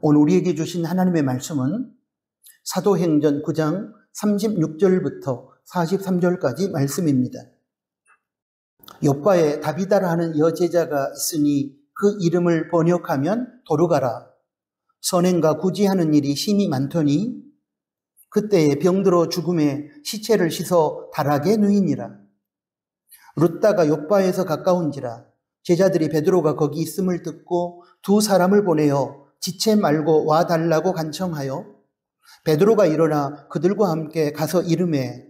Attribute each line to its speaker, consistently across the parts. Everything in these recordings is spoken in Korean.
Speaker 1: 오늘 우리에게 주신 하나님의 말씀은 사도행전 9장 36절부터 43절까지 말씀입니다. 욥바에 다비다라 하는 여제자가 있으니 그 이름을 번역하면 도르가라. 선행과 구지하는 일이 심히 많더니 그때에 병들어 죽음에 시체를 씻어 다락에 누이니라. 룻다가 욥바에서 가까운지라 제자들이 베드로가 거기 있음을 듣고 두 사람을 보내어 지체 말고 와달라고 간청하여 베드로가 일어나 그들과 함께 가서 이르매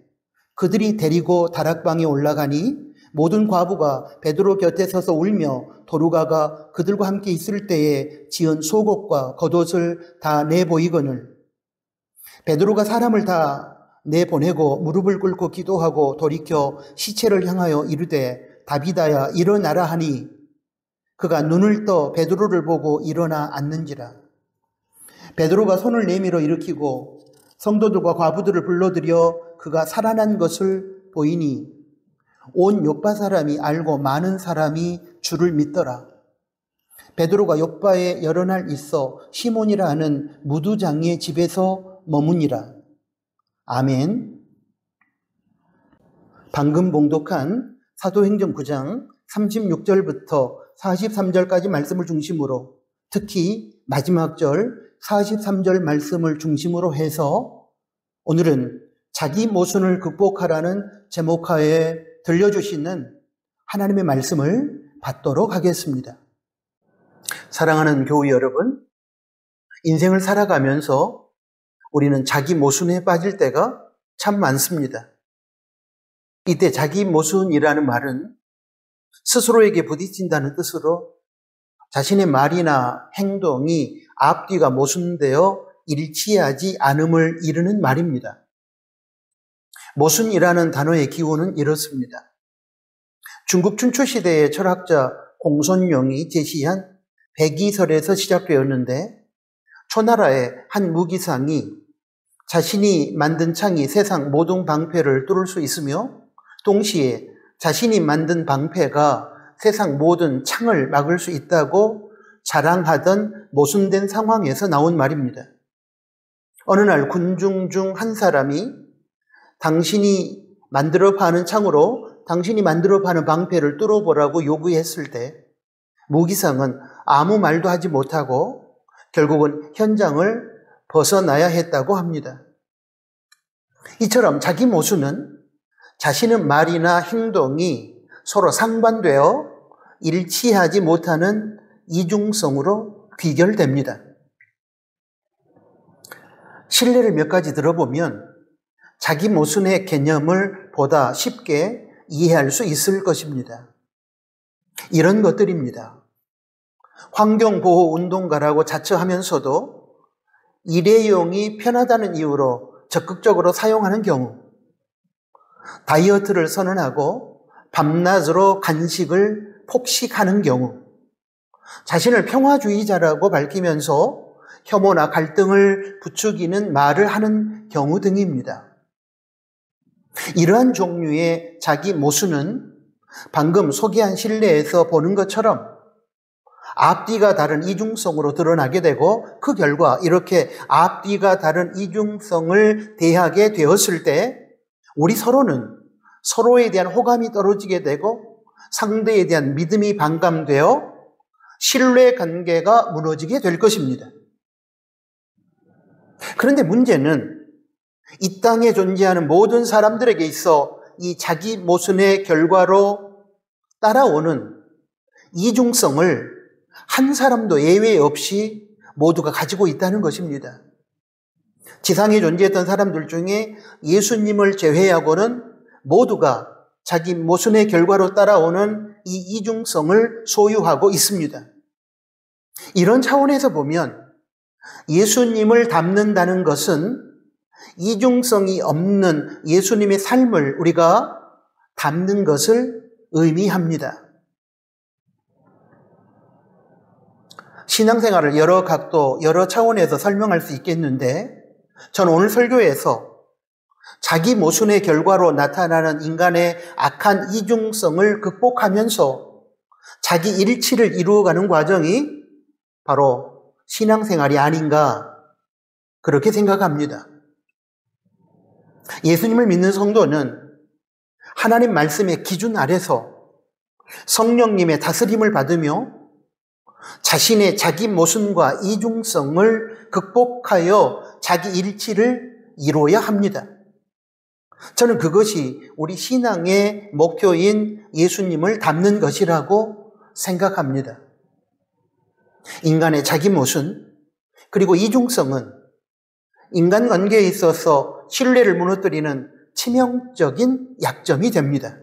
Speaker 1: 그들이 데리고 다락방에 올라가니 모든 과부가 베드로 곁에 서서 울며 도르가가 그들과 함께 있을 때에 지은 속옷과 겉옷을 다 내보이거늘 베드로가 사람을 다 내보내고 무릎을 꿇고 기도하고 돌이켜 시체를 향하여 이르되 다비다야 일어나라 하니 그가 눈을 떠 베드로를 보고 일어나 앉는지라. 베드로가 손을 내밀어 일으키고 성도들과 과부들을 불러들여 그가 살아난 것을 보이니 온 욥바 사람이 알고 많은 사람이 주를 믿더라. 베드로가 욥바에 여러 날 있어 시몬이라 하는 무두장이의 집에서 머무니라. 아멘. 방금 봉독한 사도행전 9장 36절부터 43절까지 말씀을 중심으로 특히 마지막 절 43절 말씀을 중심으로 해서 오늘은 자기 모순을 극복하라는 제목하에 들려주시는 하나님의 말씀을 받도록 하겠습니다. 사랑하는 교우 여러분, 인생을 살아가면서 우리는 자기 모순에 빠질 때가 참 많습니다. 이때 자기 모순이라는 말은 스스로에게 부딪힌다는 뜻으로 자신의 말이나 행동이 앞뒤가 모순되어 일치하지 않음을 이르는 말입니다. 모순이라는 단어의 기호는 이렇습니다. 중국 춘추시대의 철학자 공손용이 제시한 백이설에서 시작되었는데 초나라의 한 무기상이 자신이 만든 창이 세상 모든 방패를 뚫을 수 있으며 동시에 자신이 만든 방패가 세상 모든 창을 막을 수 있다고 자랑하던 모순된 상황에서 나온 말입니다. 어느 날 군중 중 한 사람이 당신이 만들어 파는 창으로 당신이 만들어 파는 방패를 뚫어보라고 요구했을 때 무기상은 아무 말도 하지 못하고 결국은 현장을 벗어나야 했다고 합니다. 이처럼 자기 모순은 자신의 말이나 행동이 서로 상반되어 일치하지 못하는 이중성으로 귀결됩니다. 신뢰를 몇 가지 들어보면 자기 모순의 개념을 보다 쉽게 이해할 수 있을 것입니다. 이런 것들입니다. 환경보호운동가라고 자처하면서도 일회용이 편하다는 이유로 적극적으로 사용하는 경우, 다이어트를 선언하고 밤낮으로 간식을 폭식하는 경우, 자신을 평화주의자라고 밝히면서 혐오나 갈등을 부추기는 말을 하는 경우 등입니다. 이러한 종류의 자기 모순은 방금 소개한 신뢰에서 보는 것처럼 앞뒤가 다른 이중성으로 드러나게 되고 그 결과 이렇게 앞뒤가 다른 이중성을 대하게 되었을 때 우리 서로는 서로에 대한 호감이 떨어지게 되고 상대에 대한 믿음이 반감되어 신뢰 관계가 무너지게 될 것입니다. 그런데 문제는 이 땅에 존재하는 모든 사람들에게 있어 이 자기 모순의 결과로 따라오는 이중성을 한 사람도 예외 없이 모두가 가지고 있다는 것입니다. 지상에 존재했던 사람들 중에 예수님을 제외하고는 모두가 자기 모순의 결과로 따라오는 이 이중성을 소유하고 있습니다. 이런 차원에서 보면 예수님을 닮는다는 것은 이중성이 없는 예수님의 삶을 우리가 닮는 것을 의미합니다. 신앙생활을 여러 각도, 여러 차원에서 설명할 수 있겠는데 저는 오늘 설교에서 자기 모순의 결과로 나타나는 인간의 악한 이중성을 극복하면서 자기 일치를 이루어가는 과정이 바로 신앙생활이 아닌가 그렇게 생각합니다. 예수님을 믿는 성도는 하나님 말씀의 기준 아래서 성령님의 다스림을 받으며 자신의 자기 모순과 이중성을 극복하여 자기 일치를 이루어야 합니다. 저는 그것이 우리 신앙의 목표인 예수님을 닮는 것이라고 생각합니다. 인간의 자기 모순 그리고 이중성은 인간관계에 있어서 신뢰를 무너뜨리는 치명적인 약점이 됩니다.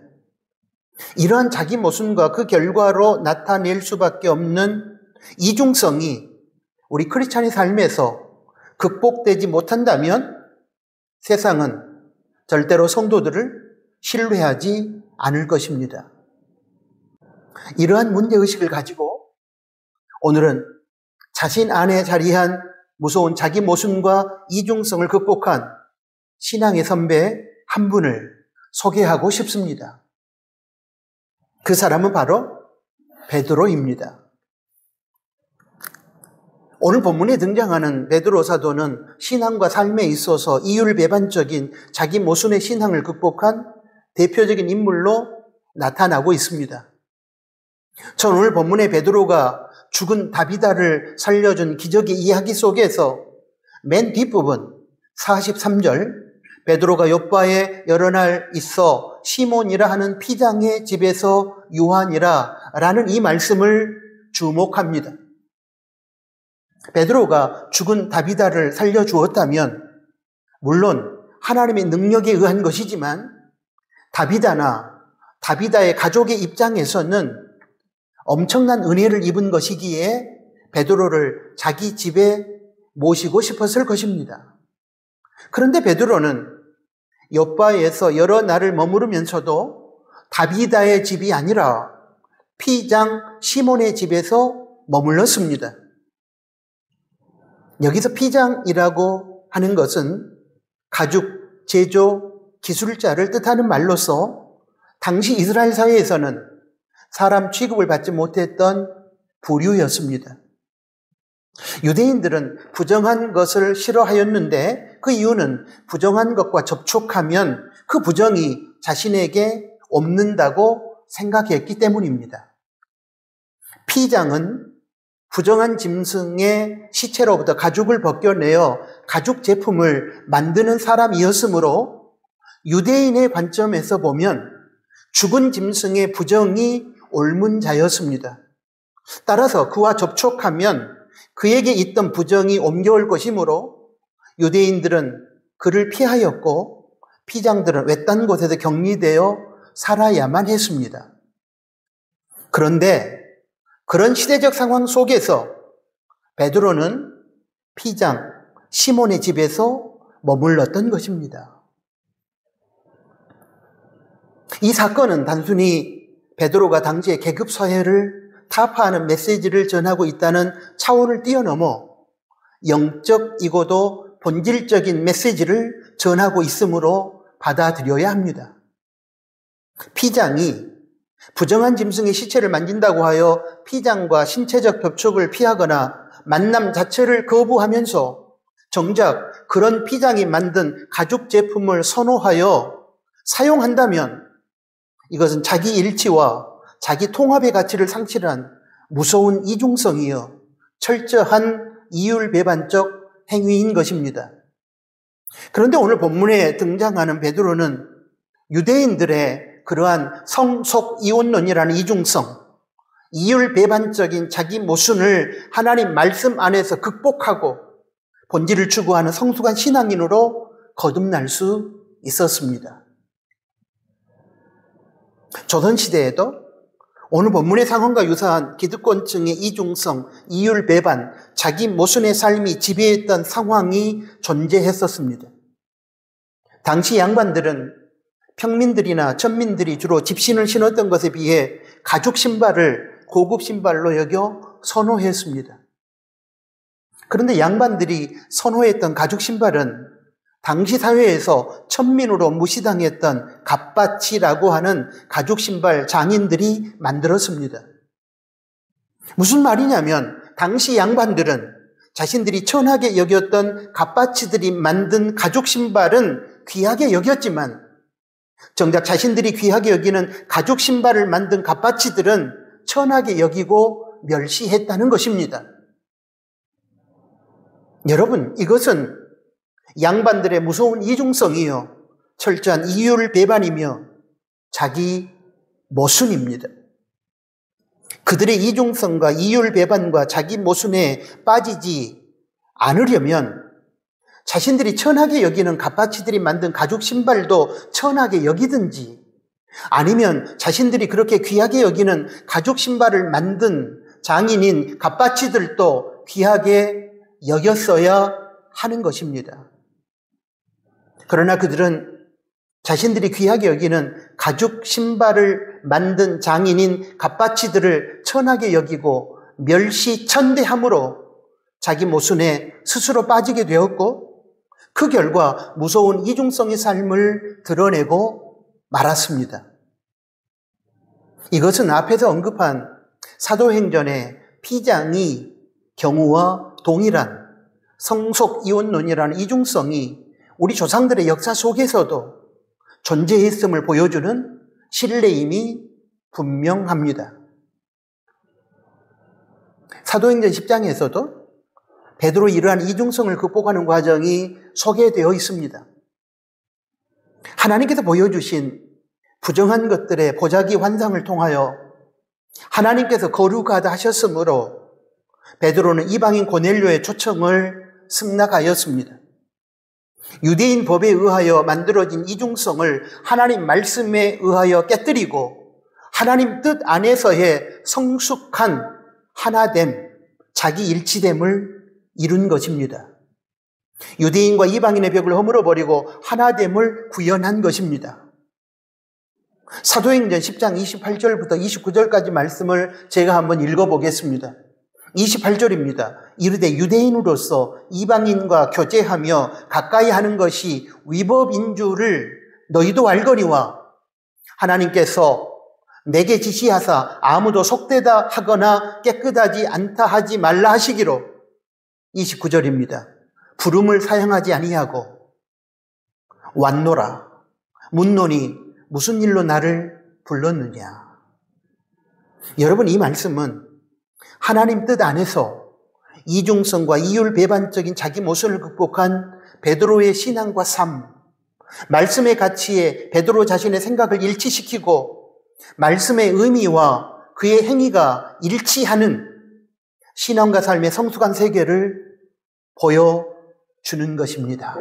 Speaker 1: 이러한 자기 모순과 그 결과로 나타낼 수밖에 없는 이중성이 우리 크리스찬의 삶에서 극복되지 못한다면 세상은 절대로 성도들을 신뢰하지 않을 것입니다. 이러한 문제의식을 가지고 오늘은 자신 안에 자리한 무서운 자기 모순과 이중성을 극복한 신앙의 선배 한 분을 소개하고 싶습니다. 그 사람은 바로 베드로입니다. 오늘 본문에 등장하는 베드로 사도는 신앙과 삶에 있어서 이율배반적인 자기 모순의 신앙을 극복한 대표적인 인물로 나타나고 있습니다. 전 오늘 본문의 베드로가 죽은 다비다를 살려준 기적의 이야기 속에서 맨 뒷부분 43절 베드로가 요바에 여러 날 있어 시몬이라 하는 피장의 집에서 유하니라 라는 이 말씀을 주목합니다. 베드로가 죽은 다비다를 살려주었다면 물론 하나님의 능력에 의한 것이지만 다비다나 다비다의 가족의 입장에서는 엄청난 은혜를 입은 것이기에 베드로를 자기 집에 모시고 싶었을 것입니다. 그런데 베드로는 요바에서 여러 날을 머무르면서도 다비다의 집이 아니라 피장 시몬의 집에서 머물렀습니다. 여기서 피장이라고 하는 것은 가죽, 제조, 기술자를 뜻하는 말로서 당시 이스라엘 사회에서는 사람 취급을 받지 못했던 부류였습니다. 유대인들은 부정한 것을 싫어하였는데 그 이유는 부정한 것과 접촉하면 그 부정이 자신에게 옮는다고 생각했기 때문입니다. 피장은 부정한 짐승의 시체로부터 가죽을 벗겨내어 가죽 제품을 만드는 사람이었으므로 유대인의 관점에서 보면 죽은 짐승의 부정이 옮은 자였습니다. 따라서 그와 접촉하면 그에게 있던 부정이 옮겨올 것이므로 유대인들은 그를 피하였고 피장들은 외딴 곳에서 격리되어 살아야만 했습니다. 그런데 그런 시대적 상황 속에서 베드로는 피장 시몬의 집에서 머물렀던 것입니다. 이 사건은 단순히 베드로가 당시의 계급사회를 타파하는 메시지를 전하고 있다는 차원을 뛰어넘어 영적이고도 본질적인 메시지를 전하고 있으므로 받아들여야 합니다. 피장이 부정한 짐승의 시체를 만진다고 하여 피장과 신체적 접촉을 피하거나 만남 자체를 거부하면서 정작 그런 피장이 만든 가죽 제품을 선호하여 사용한다면 이것은 자기 일치와 자기 통합의 가치를 상실한 무서운 이중성이여 철저한 이율배반적 행위인 것입니다. 그런데 오늘 본문에 등장하는 베드로는 유대인들의 그러한 성속 이혼론이라는 이중성, 이율배반적인 자기 모순을 하나님 말씀 안에서 극복하고 본질을 추구하는 성숙한 신앙인으로 거듭날 수 있었습니다. 조선시대에도 오늘 본문의 상황과 유사한 기득권층의 이중성, 이율배반, 자기 모순의 삶이 지배했던 상황이 존재했었습니다. 당시 양반들은 평민들이나 천민들이 주로 집신을 신었던 것에 비해 가죽 신발을 고급 신발로 여겨 선호했습니다. 그런데 양반들이 선호했던 가죽 신발은 당시 사회에서 천민으로 무시당했던 갓바치라고 하는 가죽 신발 장인들이 만들었습니다. 무슨 말이냐면 당시 양반들은 자신들이 천하게 여겼던 갓바치들이 만든 가죽 신발은 귀하게 여겼지만 정작 자신들이 귀하게 여기는 가죽 신발을 만든 갓바치들은 천하게 여기고 멸시했다는 것입니다. 여러분, 이것은 양반들의 무서운 이중성이요, 철저한 이율 배반이며 자기 모순입니다. 그들의 이중성과 이율 배반과 자기 모순에 빠지지 않으려면 자신들이 천하게 여기는 갓바치들이 만든 가죽 신발도 천하게 여기든지, 아니면 자신들이 그렇게 귀하게 여기는 가죽 신발을 만든 장인인 갓바치들도 귀하게 여겼어야 하는 것입니다. 그러나 그들은 자신들이 귀하게 여기는 가죽 신발을 만든 장인인 갓바치들을 천하게 여기고 멸시천대함으로 자기 모순에 스스로 빠지게 되었고, 그 결과 무서운 이중성의 삶을 드러내고 말았습니다. 이것은 앞에서 언급한 사도행전의 피장이 경우와 동일한 성속 이혼론이라는 이중성이 우리 조상들의 역사 속에서도 존재했음을 보여주는 신뢰임이 분명합니다. 사도행전 10장에서도 베드로 이러한 이중성을 극복하는 과정이 소개되어 있습니다. 하나님께서 보여주신 부정한 것들의 보자기 환상을 통하여 하나님께서 거룩하다 하셨으므로 베드로는 이방인 고넬료의 초청을 승낙하였습니다. 유대인 법에 의하여 만들어진 이중성을 하나님 말씀에 의하여 깨뜨리고 하나님 뜻 안에서의 성숙한 하나됨, 자기 일치됨을 이룬 것입니다. 유대인과 이방인의 벽을 허물어버리고 하나됨을 구현한 것입니다. 사도행전 10장 28절부터 29절까지 말씀을 제가 한번 읽어보겠습니다. 28절입니다. 이르되 유대인으로서 이방인과 교제하며 가까이 하는 것이 위법인 줄을 너희도 알거니와 하나님께서 내게 지시하사 아무도 속되다 하거나 깨끗하지 않다 하지 말라 하시기로. 29절입니다. 부름을 사용하지 아니하고 왔노라 묻노니 무슨 일로 나를 불렀느냐. 여러분, 이 말씀은 하나님 뜻 안에서 이중성과 이율 배반적인 자기 모습을 극복한 베드로의 신앙과 삶, 말씀의 가치에 베드로 자신의 생각을 일치시키고 말씀의 의미와 그의 행위가 일치하는 신앙과 삶의 성숙한 세계를 보여주는 것입니다.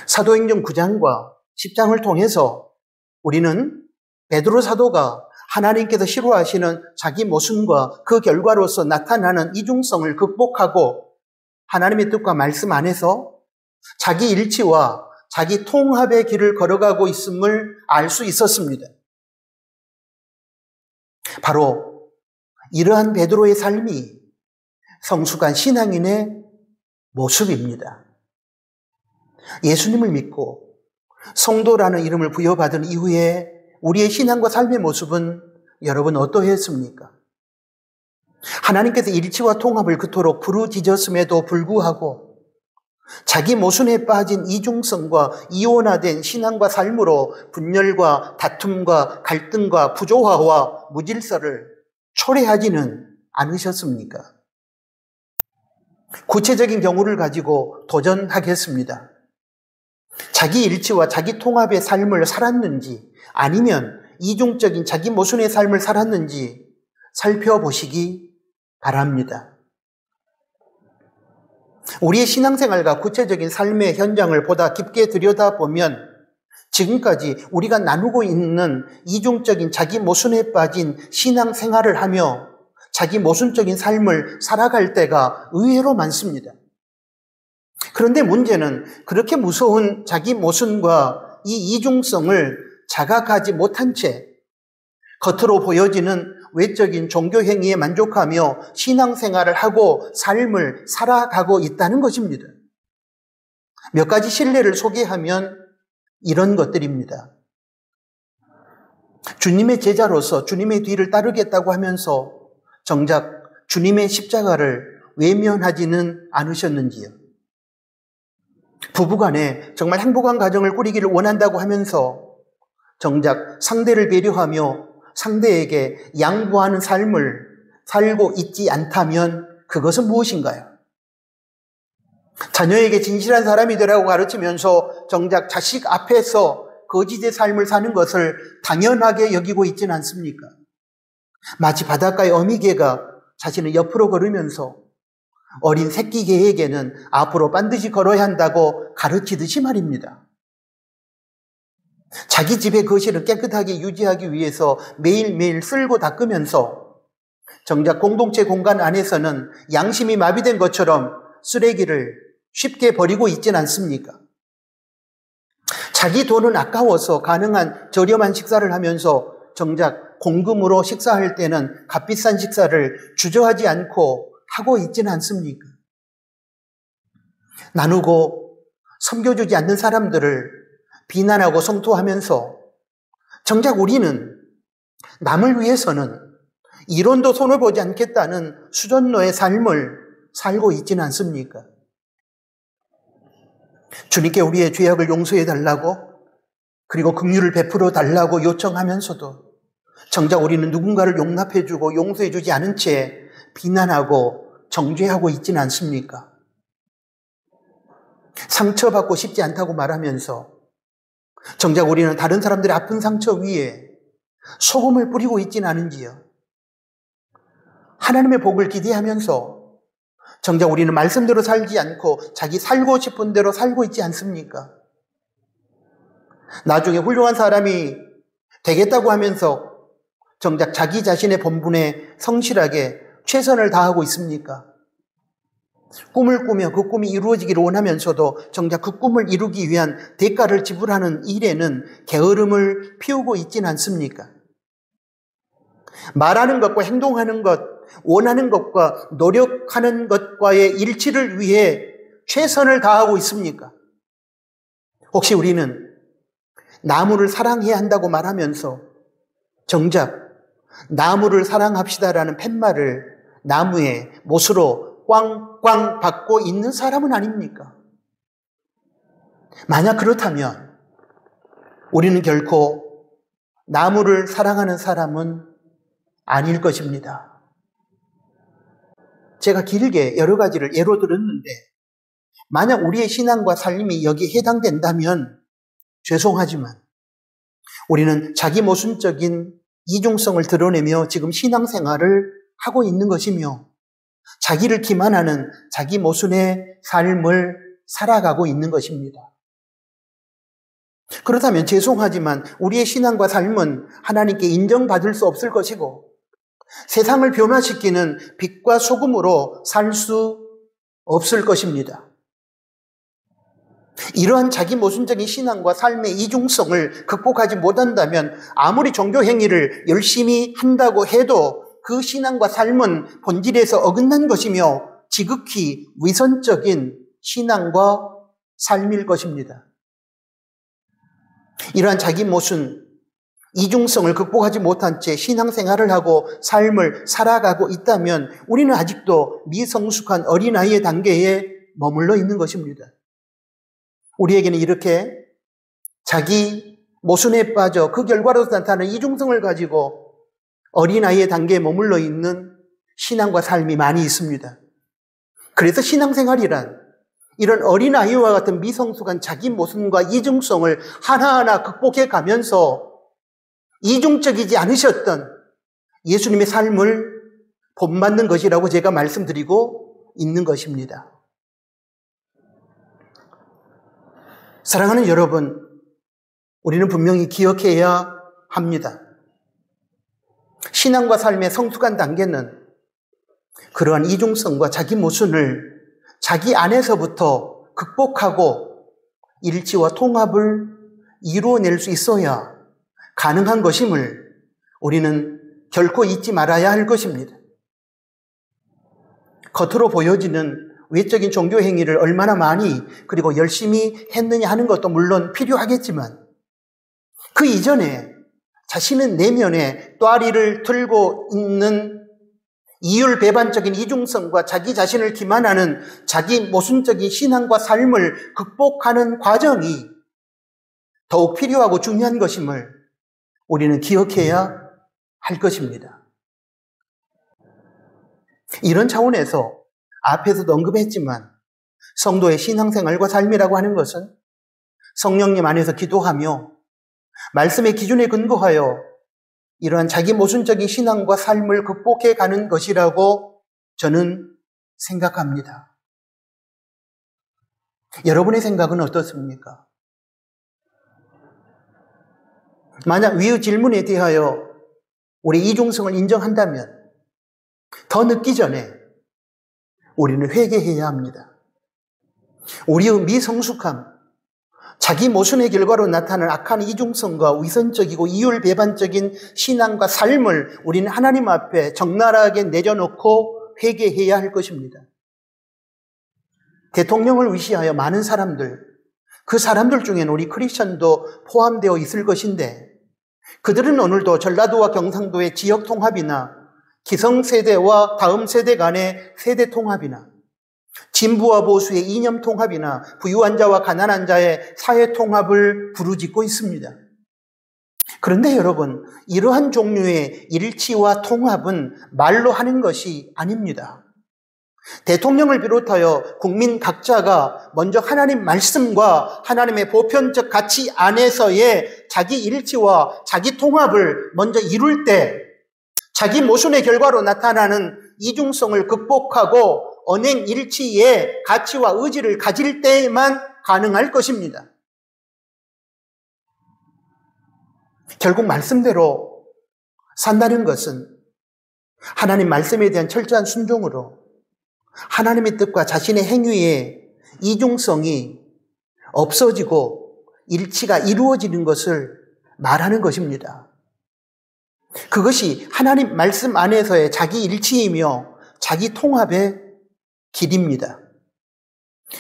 Speaker 1: 사도행전 9장과 10장을 통해서 우리는 베드로 사도가 하나님께서 싫어하시는 자기 모순과 그 결과로서 나타나는 이중성을 극복하고 하나님의 뜻과 말씀 안에서 자기 일치와 자기 통합의 길을 걸어가고 있음을 알 수 있었습니다. 바로 이러한 베드로의 삶이 성숙한 신앙인의 모습입니다. 예수님을 믿고 성도라는 이름을 부여받은 이후에 우리의 신앙과 삶의 모습은 여러분 어떠했습니까? 하나님께서 일치와 통합을 그토록 부르짖었음에도 불구하고 자기 모순에 빠진 이중성과 이원화된 신앙과 삶으로 분열과 다툼과 갈등과 부조화와 무질서를 초래하지는 않으셨습니까? 구체적인 경우를 가지고 도전하겠습니다. 자기 일치와 자기 통합의 삶을 살았는지 아니면 이중적인 자기 모순의 삶을 살았는지 살펴보시기 바랍니다. 우리의 신앙생활과 구체적인 삶의 현장을 보다 깊게 들여다보면 지금까지 우리가 나누고 있는 이중적인 자기 모순에 빠진 신앙생활을 하며 자기 모순적인 삶을 살아갈 때가 의외로 많습니다. 그런데 문제는 그렇게 무서운 자기 모순과 이 이중성을 자각하지 못한 채 겉으로 보여지는 외적인 종교 행위에 만족하며 신앙생활을 하고 삶을 살아가고 있다는 것입니다. 몇 가지 실례를 소개하면 이런 것들입니다. 주님의 제자로서 주님의 뒤를 따르겠다고 하면서 정작 주님의 십자가를 외면하지는 않으셨는지요? 부부간에 정말 행복한 가정을 꾸리기를 원한다고 하면서 정작 상대를 배려하며 상대에게 양보하는 삶을 살고 있지 않다면 그것은 무엇인가요? 자녀에게 진실한 사람이 되라고 가르치면서 정작 자식 앞에서 거짓의 삶을 사는 것을 당연하게 여기고 있지는 않습니까? 마치 바닷가의 어미개가 자신을 옆으로 걸으면서 어린 새끼 개에게는 앞으로 반드시 걸어야 한다고 가르치듯이 말입니다. 자기 집의 거실을 깨끗하게 유지하기 위해서 매일매일 쓸고 닦으면서 정작 공동체 공간 안에서는 양심이 마비된 것처럼 쓰레기를 쉽게 버리고 있지는 않습니까? 자기 돈은 아까워서 가능한 저렴한 식사를 하면서 정작 공금으로 식사할 때는 값비싼 식사를 주저하지 않고 하고 있지는 않습니까? 나누고 섬겨주지 않는 사람들을 비난하고 성토하면서 정작 우리는 남을 위해서는 이론도 손을 보지 않겠다는 수전노의 삶을 살고 있지는 않습니까? 주님께 우리의 죄악을 용서해 달라고 그리고 긍휼을 베풀어 달라고 요청하면서도 정작 우리는 누군가를 용납해주고 용서해주지 않은 채 비난하고 정죄하고 있지는 않습니까? 상처받고 싶지 않다고 말하면서 정작 우리는 다른 사람들의 아픈 상처 위에 소금을 뿌리고 있지는 않은지요? 하나님의 복을 기대하면서 정작 우리는 말씀대로 살지 않고 자기 살고 싶은 대로 살고 있지 않습니까? 나중에 훌륭한 사람이 되겠다고 하면서 정작 자기 자신의 본분에 성실하게 최선을 다하고 있습니까? 꿈을 꾸며 그 꿈이 이루어지기를 원하면서도 정작 그 꿈을 이루기 위한 대가를 지불하는 일에는 게으름을 피우고 있지는 않습니까? 말하는 것과 행동하는 것, 원하는 것과 노력하는 것과의 일치를 위해 최선을 다하고 있습니까? 혹시 우리는 나무를 사랑해야 한다고 말하면서 정작 나무를 사랑합시다라는 팻말을 나무의 못으로 꽝꽝 받고 있는 사람은 아닙니까? 만약 그렇다면 우리는 결코 나무를 사랑하는 사람은 아닐 것입니다. 제가 길게 여러 가지를 예로 들었는데 만약 우리의 신앙과 삶이 여기에 해당된다면 죄송하지만 우리는 자기 모순적인 이중성을 드러내며 지금 신앙생활을 하고 있는 것이며 자기를 기만하는 자기 모순의 삶을 살아가고 있는 것입니다. 그렇다면 죄송하지만 우리의 신앙과 삶은 하나님께 인정받을 수 없을 것이고 세상을 변화시키는 빛과 소금으로 살 수 없을 것입니다. 이러한 자기 모순적인 신앙과 삶의 이중성을 극복하지 못한다면 아무리 종교 행위를 열심히 한다고 해도 그 신앙과 삶은 본질에서 어긋난 것이며 지극히 위선적인 신앙과 삶일 것입니다. 이러한 자기 모순, 이중성을 극복하지 못한 채 신앙생활을 하고 삶을 살아가고 있다면 우리는 아직도 미성숙한 어린아이의 단계에 머물러 있는 것입니다. 우리에게는 이렇게 자기 모순에 빠져 그 결과로 나타나는 이중성을 가지고 어린아이의 단계에 머물러 있는 신앙과 삶이 많이 있습니다. 그래서 신앙생활이란 이런 어린아이와 같은 미성숙한 자기 모순과 이중성을 하나하나 극복해 가면서 이중적이지 않으셨던 예수님의 삶을 본받는 것이라고 제가 말씀드리고 있는 것입니다. 사랑하는 여러분, 우리는 분명히 기억해야 합니다. 신앙과 삶의 성숙한 단계는 그러한 이중성과 자기 모순을 자기 안에서부터 극복하고 일치와 통합을 이루어낼 수 있어야 가능한 것임을 우리는 결코 잊지 말아야 할 것입니다. 겉으로 보여지는 외적인 종교 행위를 얼마나 많이 그리고 열심히 했느냐 하는 것도 물론 필요하겠지만 그 이전에 자신의 내면에 또아리를 들고 있는 이율배반적인 이중성과 자기 자신을 기만하는 자기 모순적인 신앙과 삶을 극복하는 과정이 더욱 필요하고 중요한 것임을 우리는 기억해야 할 것입니다. 이런 차원에서 앞에서도 언급했지만 성도의 신앙생활과 삶이라고 하는 것은 성령님 안에서 기도하며 말씀의 기준에 근거하여 이러한 자기 모순적인 신앙과 삶을 극복해 가는 것이라고 저는 생각합니다. 여러분의 생각은 어떻습니까? 만약 위의 질문에 대하여 우리 이중성을 인정한다면 더 늦기 전에 우리는 회개해야 합니다. 우리의 미성숙함, 자기 모순의 결과로 나타나는 악한 이중성과 위선적이고 이율배반적인 신앙과 삶을 우리는 하나님 앞에 적나라하게 내려놓고 회개해야 할 것입니다. 대통령을 위시하여 많은 사람들, 그 사람들 중에는 우리 크리스천도 포함되어 있을 것인데 그들은 오늘도 전라도와 경상도의 지역 통합이나 기성세대와 다음 세대 간의 세대 통합이나 진부와 보수의 이념 통합이나 부유한 자와 가난한 자의 사회 통합을 부르짖고 있습니다. 그런데 여러분, 이러한 종류의 일치와 통합은 말로 하는 것이 아닙니다. 대통령을 비롯하여 국민 각자가 먼저 하나님 말씀과 하나님의 보편적 가치 안에서의 자기 일치와 자기 통합을 먼저 이룰 때 자기 모순의 결과로 나타나는 이중성을 극복하고 언행 일치의 가치와 의지를 가질 때에만 가능할 것입니다. 결국 말씀대로 산다는 것은 하나님 말씀에 대한 철저한 순종으로 하나님의 뜻과 자신의 행위의 이중성이 없어지고 일치가 이루어지는 것을 말하는 것입니다. 그것이 하나님 말씀 안에서의 자기 일치이며 자기 통합의 길입니다.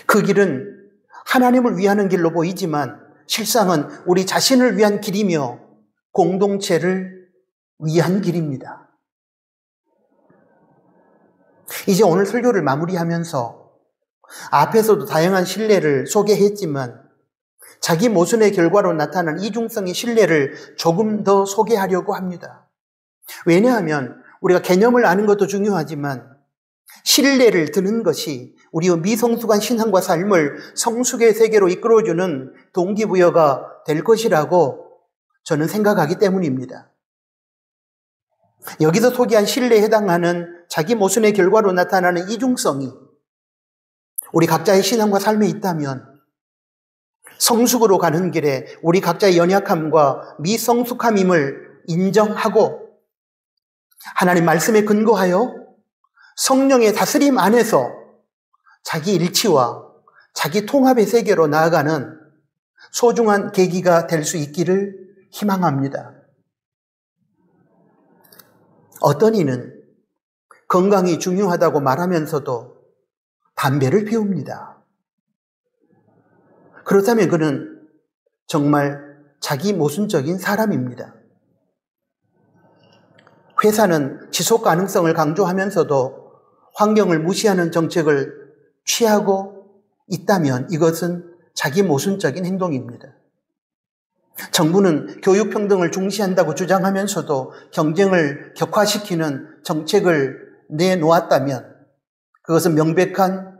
Speaker 1: 그 길은 하나님을 위하는 길로 보이지만 실상은 우리 자신을 위한 길이며 공동체를 위한 길입니다. 이제 오늘 설교를 마무리하면서 앞에서도 다양한 신뢰를 소개했지만 자기 모순의 결과로 나타난 이중성의 신뢰를 조금 더 소개하려고 합니다. 왜냐하면 우리가 개념을 아는 것도 중요하지만 신뢰를 드는 것이 우리의 미성숙한 신앙과 삶을 성숙의 세계로 이끌어주는 동기부여가 될 것이라고 저는 생각하기 때문입니다. 여기서 소개한 신뢰에 해당하는 자기 모순의 결과로 나타나는 이중성이 우리 각자의 신앙과 삶에 있다면 성숙으로 가는 길에 우리 각자의 연약함과 미성숙함임을 인정하고 하나님 말씀에 근거하여 성령의 다스림 안에서 자기 일치와 자기 통합의 세계로 나아가는 소중한 계기가 될 수 있기를 희망합니다. 어떤 이는 건강이 중요하다고 말하면서도 담배를 피웁니다. 그렇다면 그는 정말 자기 모순적인 사람입니다. 회사는 지속 가능성을 강조하면서도 환경을 무시하는 정책을 취하고 있다면 이것은 자기 모순적인 행동입니다. 정부는 교육 평등을 중시한다고 주장하면서도 경쟁을 격화시키는 정책을 내놓았다면 그것은 명백한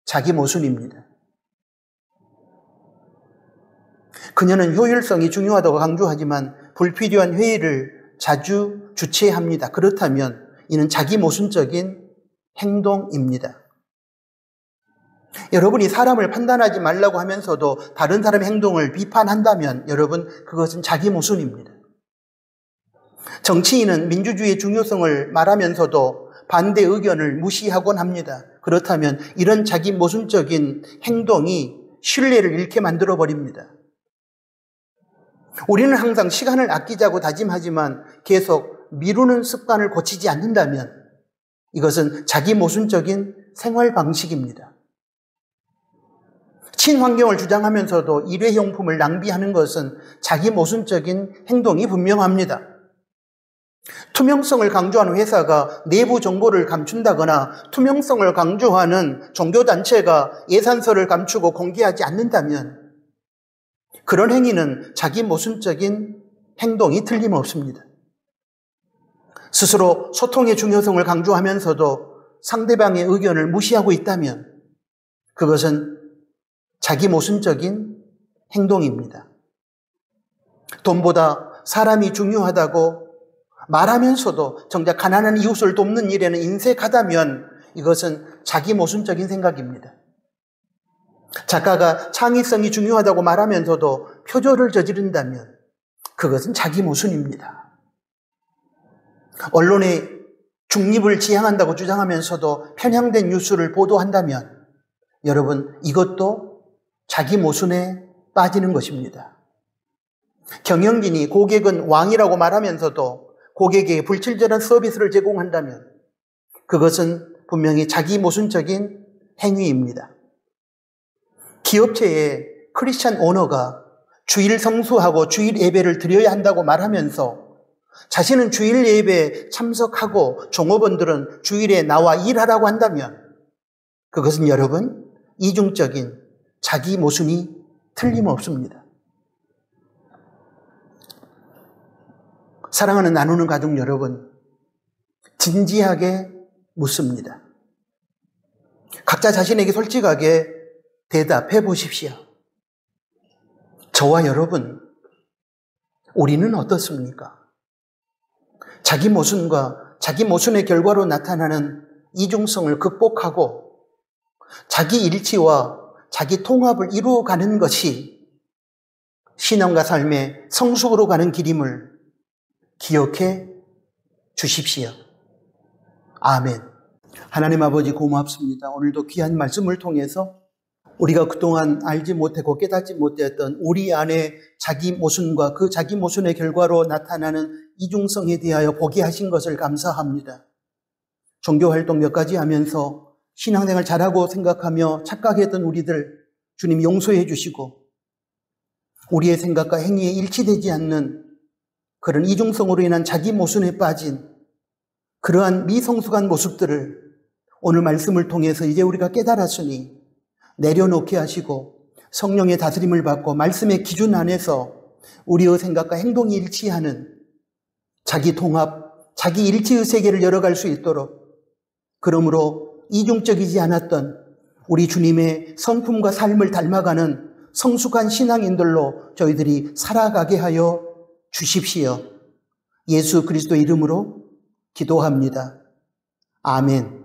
Speaker 1: 자기 모순입니다. 그녀는 효율성이 중요하다고 강조하지만 불필요한 회의를 자주 주최합니다. 그렇다면 이는 자기 모순적인 행동입니다. 여러분이 사람을 판단하지 말라고 하면서도 다른 사람의 행동을 비판한다면 여러분 그것은 자기 모순입니다. 정치인은 민주주의의 중요성을 말하면서도 반대 의견을 무시하곤 합니다. 그렇다면 이런 자기 모순적인 행동이 신뢰를 잃게 만들어버립니다. 우리는 항상 시간을 아끼자고 다짐하지만 계속 미루는 습관을 고치지 않는다면 이것은 자기 모순적인 생활 방식입니다. 친환경을 주장하면서도 일회용품을 낭비하는 것은 자기 모순적인 행동이 분명합니다. 투명성을 강조하는 회사가 내부 정보를 감춘다거나 투명성을 강조하는 종교단체가 예산서를 감추고 공개하지 않는다면 그런 행위는 자기 모순적인 행동이 틀림없습니다. 스스로 소통의 중요성을 강조하면서도 상대방의 의견을 무시하고 있다면 그것은 자기 모순적인 행동입니다. 돈보다 사람이 중요하다고 말하면서도 정작 가난한 이웃을 돕는 일에는 인색하다면 이것은 자기 모순적인 생각입니다. 작가가 창의성이 중요하다고 말하면서도 표절을 저지른다면 그것은 자기 모순입니다. 언론의 중립을 지향한다고 주장하면서도 편향된 뉴스를 보도한다면 여러분 이것도 자기 모순에 빠지는 것입니다. 경영진이 고객은 왕이라고 말하면서도 고객에게 불친절한 서비스를 제공한다면 그것은 분명히 자기 모순적인 행위입니다. 기업체의 크리스찬 오너가 주일 성수하고 주일 예배를 드려야 한다고 말하면서 자신은 주일 예배에 참석하고 종업원들은 주일에 나와 일하라고 한다면 그것은 여러분 이중적인 자기 모순이 틀림없습니다. 사랑하는 나누는 가족 여러분, 진지하게 묻습니다. 각자 자신에게 솔직하게 대답해 보십시오. 저와 여러분, 우리는 어떻습니까? 자기 모순과 자기 모순의 결과로 나타나는 이중성을 극복하고 자기 일치와 자기 통합을 이루어가는 것이 신앙과 삶의 성숙으로 가는 길임을 기억해 주십시오. 아멘. 하나님 아버지 고맙습니다. 오늘도 귀한 말씀을 통해서 우리가 그동안 알지 못하고 깨닫지 못했던 우리 안에 자기 모순과 그 자기 모순의 결과로 나타나는 이중성에 대하여 보게 하신 것을 감사합니다. 종교활동 몇 가지 하면서 신앙생활 잘하고 생각하며 착각했던 우리들 주님 용서해 주시고 우리의 생각과 행위에 일치되지 않는 그런 이중성으로 인한 자기 모순에 빠진 그러한 미성숙한 모습들을 오늘 말씀을 통해서 이제 우리가 깨달았으니 내려놓게 하시고 성령의 다스림을 받고 말씀의 기준 안에서 우리의 생각과 행동이 일치하는 자기 통합, 자기 일치의 세계를 열어갈 수 있도록 그러므로 이중적이지 않았던 우리 주님의 성품과 삶을 닮아가는 성숙한 신앙인들로 저희들이 살아가게 하여 주십시오. 예수 그리스도 이름으로 기도합니다. 아멘.